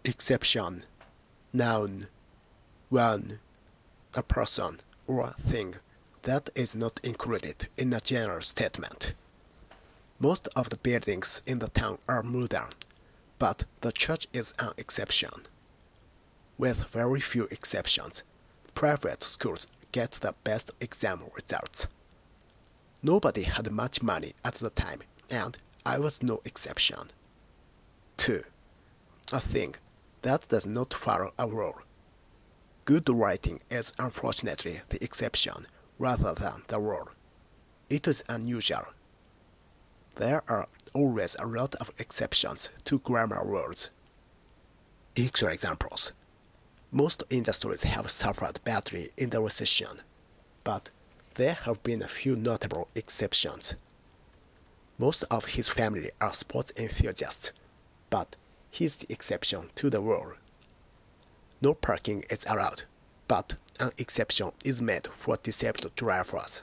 Exception. Noun. 1. A person or thing that is not included in a general statement. Most of the buildings in the town are modern, but the church is an exception. With very few exceptions, private schools get the best exam results. Nobody had much money at the time, and I was no exception. 2. A thing that does not follow a rule. Good writing is unfortunately the exception rather than the rule. It is unusual. There are always a lot of exceptions to grammar rules. Actual examples. Most industries have suffered badly in the recession, but there have been a few notable exceptions. Most of his family are sports enthusiasts, but he's the exception to the rule. No parking is allowed, but an exception is made for disabled drivers.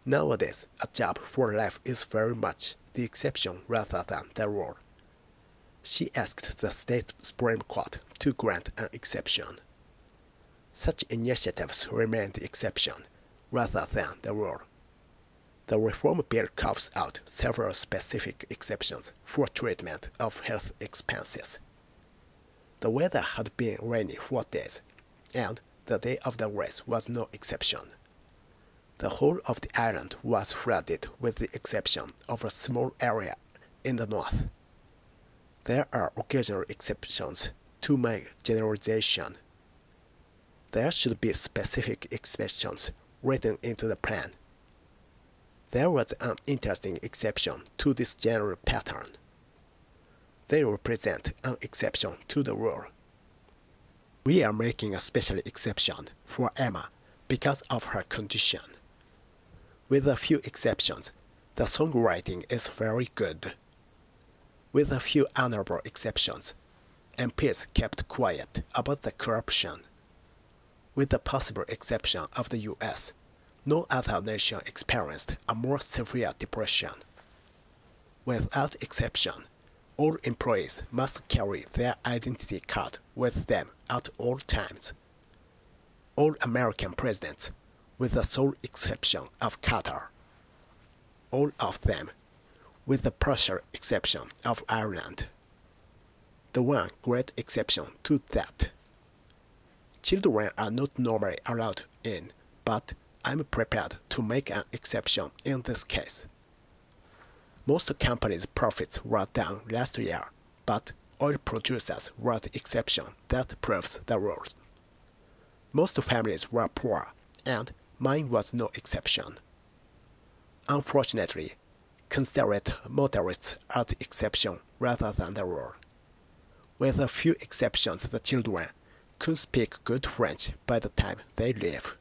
Nowadays, a job for life is very much the exception rather than the rule. She asked the state Supreme Court to grant an exception. Such initiatives remain the exception rather than the rule. The reform bill carves out several specific exceptions for treatment of health expenses. The weather had been rainy for days, and the day of the race was no exception. The whole of the island was flooded with the exception of a small area in the north. There are occasional exceptions to my generalization. There should be specific exceptions written into the plan. There was an interesting exception to this general pattern. They represent an exception to the rule. We are making a special exception for Emma because of her condition. With a few exceptions, the songwriting is very good. With a few honorable exceptions, MPs kept quiet about the corruption. With the possible exception of the US, no other nation experienced a more severe depression. Without exception, all employees must carry their identity card with them at all times. All American presidents, with the sole exception of Carter. All of them, with the partial exception of Ireland. The one great exception to that. Children are not normally allowed in, but I'm prepared to make an exception in this case. Most companies' profits were down last year, but oil producers were the exception that proves the rules. Most families were poor, and mine was no exception. Unfortunately, considerate motorists are the exception rather than the rule. With a few exceptions, the children could speak good French by the time they leave.